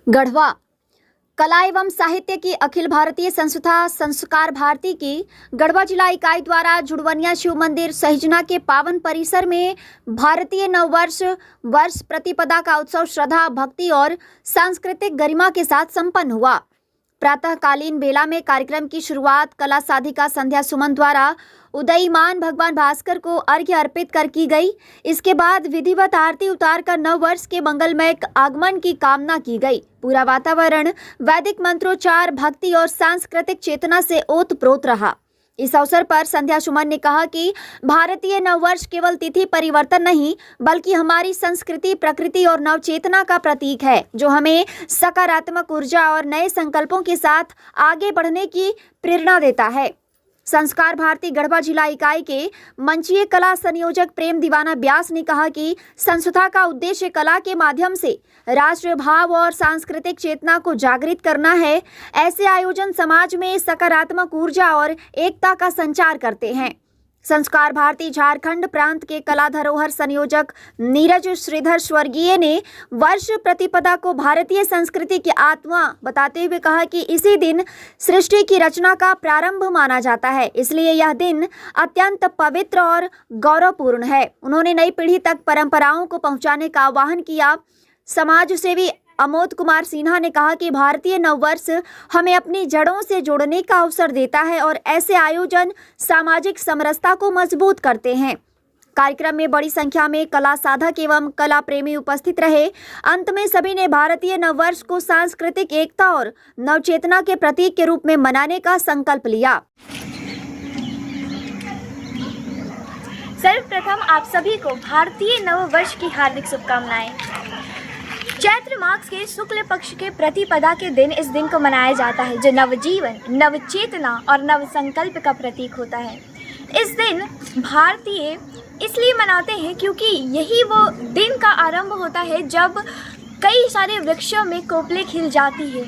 गढ़वा कला एवं साहित्य की अखिल भारतीय संस्था संस्कार भारती की गढ़वा जिला इकाई द्वारा जुड़वनिया शिव मंदिर सहिजना के पावन परिसर में भारतीय नववर्ष वर्ष प्रतिपदा का उत्सव श्रद्धा, भक्ति और सांस्कृतिक गरिमा के साथ संपन्न हुआ। प्रातःकालीन बेला में कार्यक्रम की शुरुआत कला साधिका संध्या सुमन द्वारा उदयीमान भगवान भास्कर को अर्घ्य अर्पित कर की गई। इसके बाद विधिवत आरती उतारकर नव वर्ष के मंगलमय आगमन की कामना की गई। पूरा वातावरण वैदिक मंत्रोच्चार, भक्ति और सांस्कृतिक चेतना से ओतप्रोत रहा। इस अवसर पर संध्या सुमन ने कहा कि भारतीय नववर्ष केवल तिथि परिवर्तन नहीं बल्कि हमारी संस्कृति, प्रकृति और नवचेतना का प्रतीक है, जो हमें सकारात्मक ऊर्जा और नए संकल्पों के साथ आगे बढ़ने की प्रेरणा देता है। संस्कार भारती गढ़वा जिला इकाई के मंचीय कला संयोजक प्रेम दीवाना व्यास ने कहा कि संस्था का उद्देश्य कला के माध्यम से राष्ट्रीय भाव और सांस्कृतिक चेतना को जागृत करना है। ऐसे आयोजन समाज में सकारात्मक ऊर्जा और एकता का संचार करते हैं। संस्कार भारती झारखंड प्रांत के कला धरोहर संयोजक नीरज श्रीधर स्वर्गीय ने वर्ष प्रतिपदा को भारतीय संस्कृति की आत्मा बताते हुए कहा कि इसी दिन सृष्टि की रचना का प्रारंभ माना जाता है, इसलिए यह दिन अत्यंत पवित्र और गौरवपूर्ण है। उन्होंने नई पीढ़ी तक परंपराओं को पहुंचाने का आह्वान किया। समाज सेवी अमोद कुमार सिन्हा ने कहा कि भारतीय नववर्ष हमें अपनी जड़ों से जोड़ने का अवसर देता है और ऐसे आयोजन सामाजिक समरसता को मजबूत करते हैं। कार्यक्रम में बड़ी संख्या में कला साधक एवं कला प्रेमी उपस्थित रहे। अंत में सभी ने भारतीय नववर्ष को सांस्कृतिक एकता और नवचेतना के प्रतीक के रूप में मनाने का संकल्प लिया। सर्वप्रथम आप सभी को भारतीय नववर्ष की हार्दिक शुभकामनाएं। चैत्र मास के शुक्ल पक्ष के प्रतिपदा के दिन इस दिन को मनाया जाता है, जो नवजीवन, नवचेतना और नव संकल्प का प्रतीक होता है। इस दिन भारतीय इसलिए मनाते हैं क्योंकि यही वो दिन का आरंभ होता है जब कई सारे वृक्षों में कोपले खिल जाती है,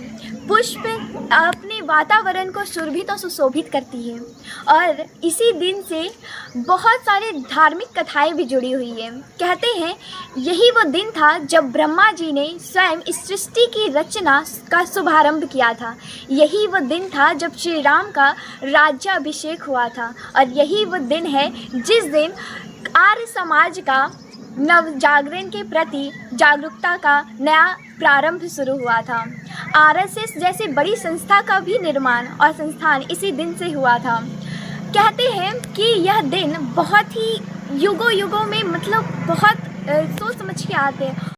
पुष्प अपने वातावरण को सुरभित और सुशोभित करती है। और इसी दिन से बहुत सारे धार्मिक कथाएं भी जुड़ी हुई हैं। कहते हैं यही वो दिन था जब ब्रह्मा जी ने स्वयं इस सृष्टि की रचना का शुभारंभ किया था। यही वो दिन था जब श्री राम का राज्याभिषेक हुआ था। और यही वो दिन है जिस दिन आर्य समाज का नव जागरण के प्रति जागरूकता का नया प्रारंभ शुरू हुआ था। आरएसएस जैसी बड़ी संस्था का भी निर्माण और संस्थान इसी दिन से हुआ था। कहते हैं कि यह दिन बहुत ही युगों युगों में बहुत सोच समझ के आते हैं।